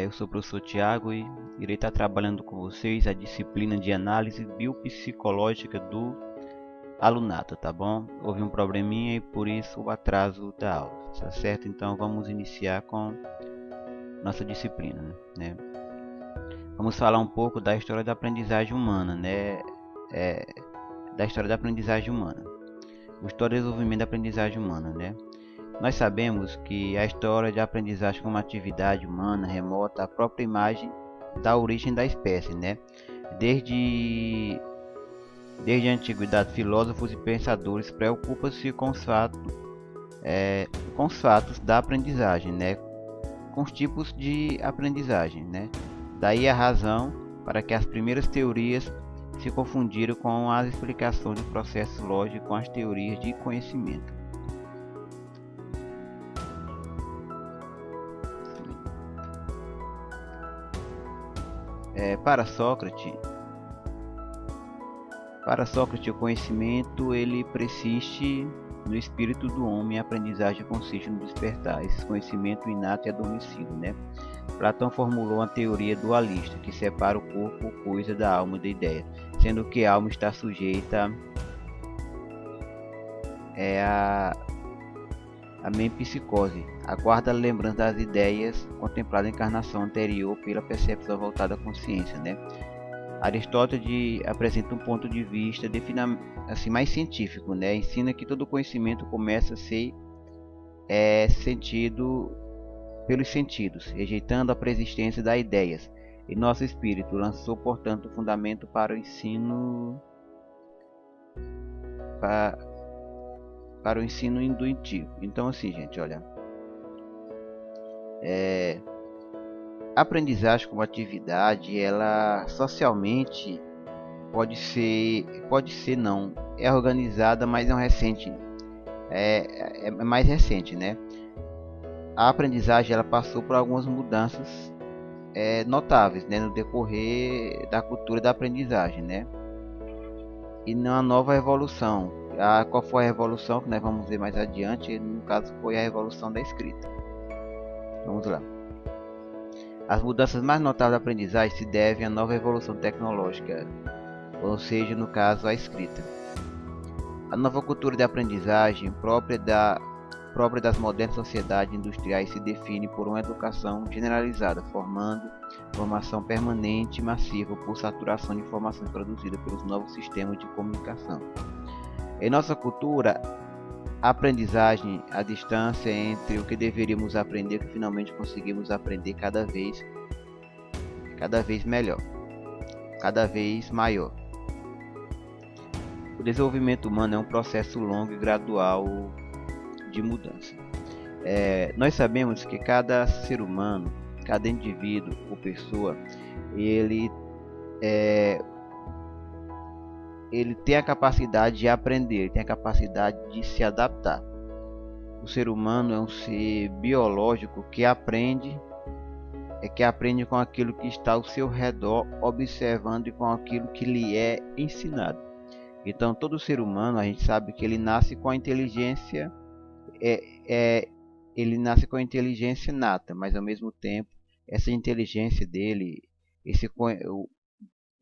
Eu sou o professor Tiago e irei estar trabalhando com vocês a disciplina de análise biopsicológica do alunato, tá bom? Houve um probleminha e por isso o atraso da aula, tá certo? Então vamos iniciar com nossa disciplina, né? Vamos falar um pouco da história da aprendizagem humana, né? Da história da aprendizagem humana. O história do desenvolvimento da aprendizagem humana, né? Nós sabemos que a história de aprendizagem como atividade humana remota à própria imagem da origem da espécie, né? Desde a antiguidade, filósofos e pensadores preocupam-se com os fatos da aprendizagem, né? Com os tipos de aprendizagem, né? Daí a razão para que as primeiras teorias se confundiram com as explicações do processo lógico com as teorias de conhecimento. Para Sócrates, o conhecimento ele persiste no espírito do homem, a aprendizagem consiste no despertar esse conhecimento inato e adormecido, né? Platão formulou uma teoria dualista que separa o corpo ou coisa da alma e da ideia, sendo que a alma está sujeita a metempsicose, aguarda a lembrança das ideias contempladas na encarnação anterior pela percepção voltada à consciência, né? Aristóteles apresenta um ponto de vista assim, mais científico, né? Ensina que todo conhecimento começa a ser sentido pelos sentidos, rejeitando a preexistência das ideias. E nosso espírito lançou, portanto, o fundamento para o ensino para o ensino intuitivo. Então, assim, gente, olha, a aprendizagem como atividade, ela socialmente pode ser não, é organizada, mas é mais recente, né? A aprendizagem ela passou por algumas mudanças notáveis, né, no decorrer da cultura da aprendizagem, né? E numa nova evolução. Qual foi a revolução que nós vamos ver mais adiante? No caso foi a revolução da escrita. Vamos lá. As mudanças mais notáveis da aprendizagem se devem à nova evolução tecnológica, ou seja, no caso, a escrita. A nova cultura de aprendizagem própria das modernas sociedades industriais se define por uma educação generalizada, formação permanente e massiva por saturação de informações produzidas pelos novos sistemas de comunicação. Em nossa cultura, a aprendizagem, a distância entre o que deveríamos aprender e o que finalmente conseguimos aprender cada vez melhor, cada vez maior. O desenvolvimento humano é um processo longo e gradual de mudança. Nós sabemos que cada ser humano, cada indivíduo ou pessoa, ele tem a capacidade de aprender, tem a capacidade de se adaptar. O ser humano é um ser biológico que aprende com aquilo que está ao seu redor, observando e com aquilo que lhe é ensinado. Então, todo ser humano, a gente sabe que ele nasce com a inteligência nata, mas ao mesmo tempo essa inteligência dele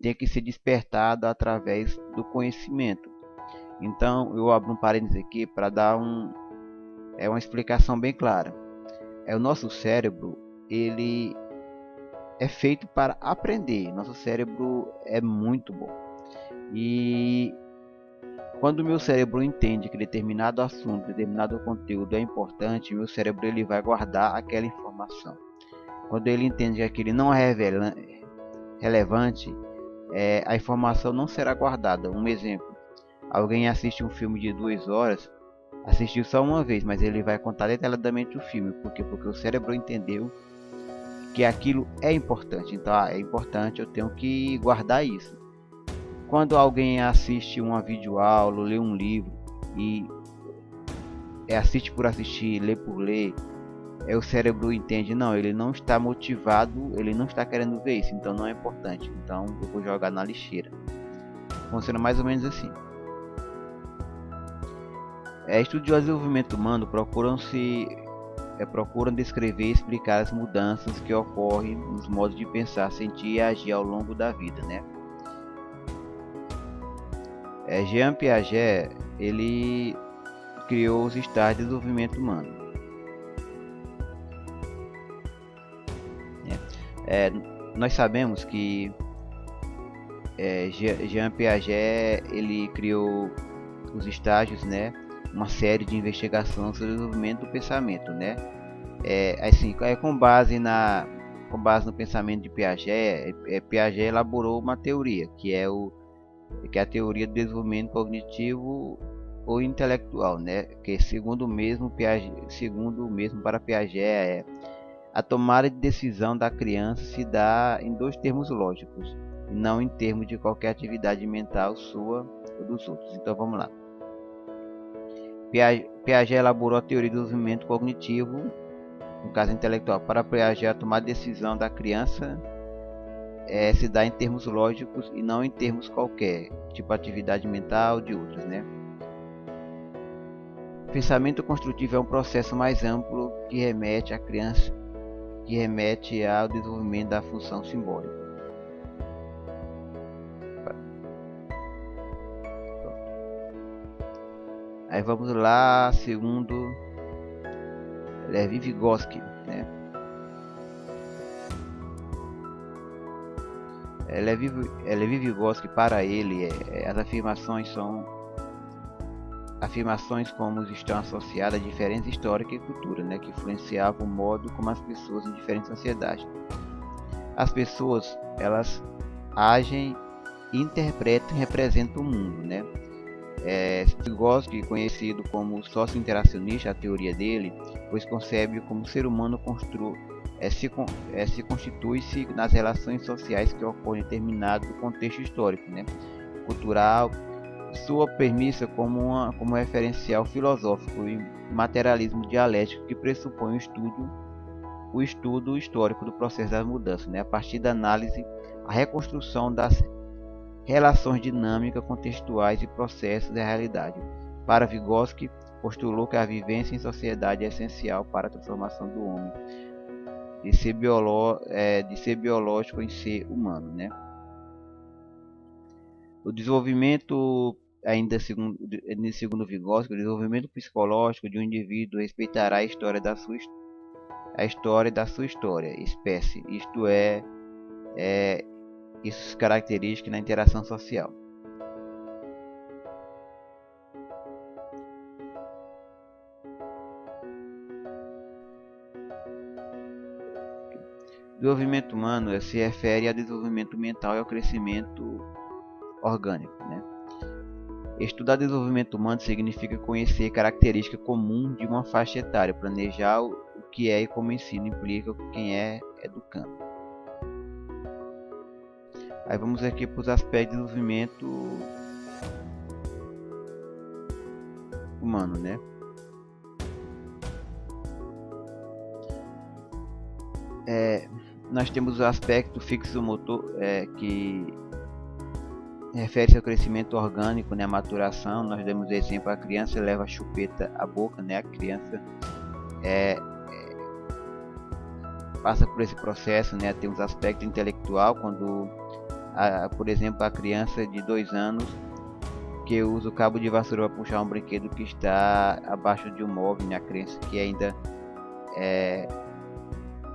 tem que ser despertada através do conhecimento. Então eu abro um parênteses aqui para dar uma explicação bem clara. O nosso cérebro ele é feito para aprender. Nosso cérebro é muito bom. E quando o meu cérebro entende que determinado assunto, determinado conteúdo é importante, meu cérebro ele vai guardar aquela informação. Quando ele entende que aquilo não é relevante, a informação não será guardada. Um exemplo: alguém assiste um filme de 2 horas, assistiu só uma vez, mas ele vai contar detalhadamente o filme. Por quê? Porque o cérebro entendeu que aquilo é importante. Então, é importante, eu tenho que guardar isso. Quando alguém assiste uma videoaula, lê um livro e assiste por assistir, lê por ler, o cérebro entende, não, ele não está motivado, ele não está querendo ver isso, então não é importante, então eu vou jogar na lixeira. Funciona mais ou menos assim. Estudiosos de desenvolvimento humano procuram se procuram descrever e explicar as mudanças que ocorrem nos modos de pensar, sentir e agir ao longo da vida, né? Jean Piaget, ele criou os estágios de desenvolvimento humano. Nós sabemos que Jean Piaget, ele criou os estágios, né? Uma série de investigações sobre o desenvolvimento do pensamento, né? Com base no pensamento de Piaget, Piaget elaborou uma teoria que é a teoria do desenvolvimento cognitivo ou intelectual, né? Que segundo o mesmo para Piaget, a tomada de decisão da criança se dá em dois termos lógicos, e não em termos de qualquer atividade mental sua ou dos outros. Então vamos lá. Piaget elaborou a teoria do desenvolvimento cognitivo, no caso intelectual. Para Piaget, a tomada de decisão da criança se dá em termos lógicos e não em termos qualquer, tipo atividade mental de outros, né? O pensamento construtivo é um processo mais amplo que remete ao desenvolvimento da função simbólica. Aí vamos lá, segundo Levi Vygotsky, né? Levi Vygotsky, para ele, as afirmações são afirmações como estão associadas a diferenças históricas e cultura, né, que influenciavam o modo como as pessoas em diferentes sociedades. As pessoas, elas agem, interpretam e representam o mundo, né? Vygotsky, conhecido como sócio-interacionista, a teoria dele, pois concebe como o ser humano se constitui-se nas relações sociais que ocorrem em determinado contexto histórico, né, cultural, sua premissa como referencial filosófico e materialismo dialético que pressupõe o estudo histórico do processo das mudanças, né, a partir da análise, a reconstrução das relações dinâmicas, contextuais e processos da realidade. Para Vygotsky, postulou que a vivência em sociedade é essencial para a transformação do homem, de ser biológico em ser humano, né? O desenvolvimento, ainda segundo Vygotsky, o desenvolvimento psicológico de um indivíduo respeitará a história da sua espécie, isto isso característica na interação social. Desenvolvimento humano se refere ao desenvolvimento mental e ao crescimento orgânico, né? Estudar desenvolvimento humano significa conhecer características comuns de uma faixa etária, planejar o que é e como ensino implica quem é educando. Aí vamos aqui para os aspectos de desenvolvimento humano, né? Nós temos o aspecto fixo-motor, que refere-se ao crescimento orgânico, né, a maturação. Nós demos exemplo, a criança leva a chupeta à boca, né, a criança passa por esse processo, né, tem os aspectos intelectual, quando, por exemplo, a criança de 2 anos que usa o cabo de vassoura para puxar um brinquedo que está abaixo de um móvel, né, a criança que ainda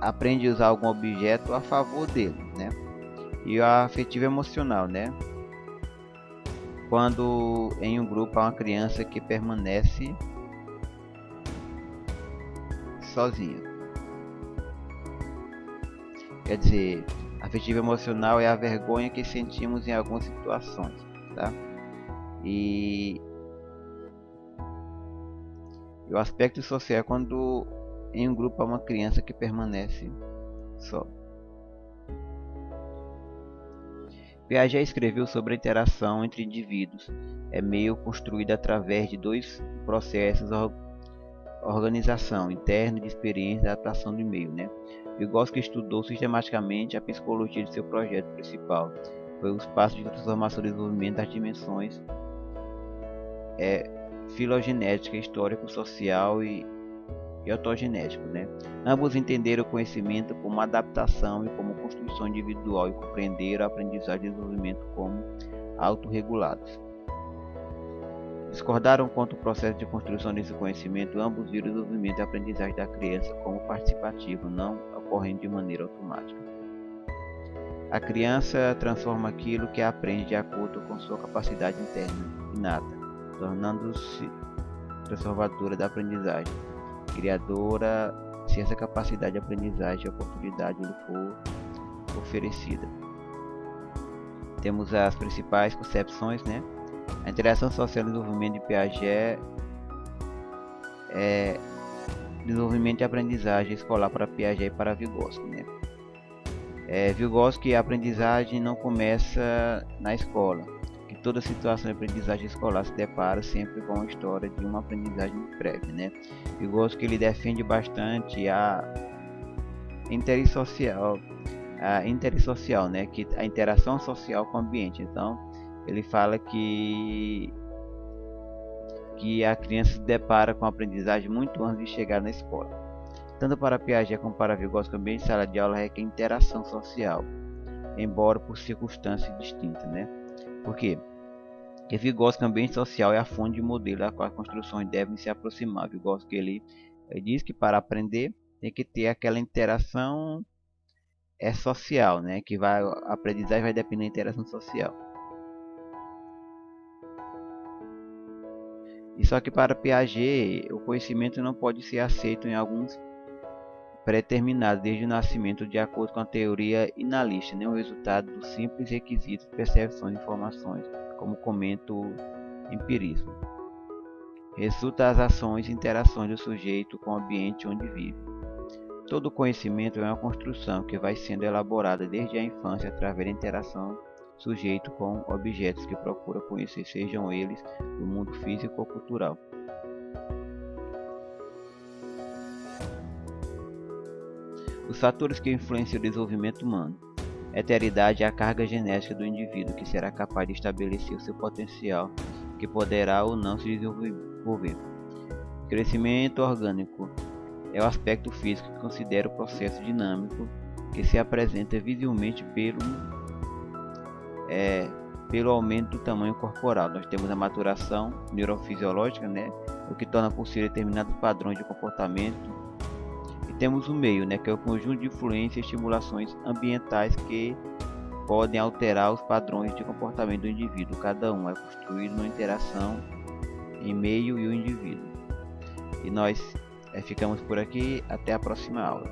aprende a usar algum objeto a favor dele, né? E a afetivo emocional, né? Quando em um grupo há uma criança que permanece sozinha. Quer dizer, afetivo emocional é a vergonha que sentimos em algumas situações, tá? E o aspecto social é quando em um grupo há uma criança que permanece só. Piaget escreveu sobre a interação entre indivíduos, meio construída através de 2 processos: organização interna de experiência e adaptação do meio, né? Vygotsky estudou sistematicamente a psicologia de seu projeto principal, foi os passos de transformação e desenvolvimento das dimensões filogenética, histórico, social e e autogenético, né? Ambos entenderam o conhecimento como adaptação e como construção individual e compreenderam a aprendizagem e desenvolvimento como autorregulados. Discordaram quanto ao processo de construção desse conhecimento, ambos viram o desenvolvimento e a aprendizagem da criança como participativo, não ocorrendo de maneira automática. A criança transforma aquilo que aprende de acordo com sua capacidade interna, inata, tornando-se transformadora da aprendizagem, criadora se essa capacidade de aprendizagem e oportunidade lhe for oferecida. Temos as principais concepções, né? A interação social e desenvolvimento de Piaget é desenvolvimento e aprendizagem escolar para Piaget e para Vygotsky, né? Vygotsky, a aprendizagem não começa na escola, que toda situação de aprendizagem escolar se depara sempre com a história de uma aprendizagem prévia, né? Vygotsky, ele defende bastante a intersocial, né? Que a interação social com o ambiente. Então, ele fala que a criança se depara com a aprendizagem muito antes de chegar na escola. Tanto para Piaget como para Vygotsky, o ambiente de sala de aula requer interação social, embora por circunstâncias distintas, né? Por quê? Porque Vygotsky, o ambiente social é a fonte de modelo a qual as construções devem se aproximar. Vygotsky, ele diz que para aprender tem que ter aquela interação social, né? Que a aprendizagem vai depender da interação social. E só que para Piaget, o conhecimento não pode ser aceito em alguns pré-determinados desde o nascimento de acordo com a teoria inalista, nem o resultado dos simples requisitos de percepção de informações, como comenta o empirismo. Resulta as ações e interações do sujeito com o ambiente onde vive. Todo conhecimento é uma construção que vai sendo elaborada desde a infância através da interação sujeito com objetos que procura conhecer, sejam eles do mundo físico ou cultural. Os fatores que influenciam o desenvolvimento humano. A heteridade é a carga genética do indivíduo, que será capaz de estabelecer o seu potencial, que poderá ou não se desenvolver. Crescimento orgânico é o aspecto físico que considera o processo dinâmico que se apresenta visivelmente pelo aumento do tamanho corporal. Nós temos a maturação neurofisiológica, né, o que torna possível determinados padrões de comportamento. E temos o meio, né, que é o conjunto de influências e estimulações ambientais que podem alterar os padrões de comportamento do indivíduo. Cada um é construído numa interação em meio e o indivíduo. E nós ficamos por aqui. Até a próxima aula.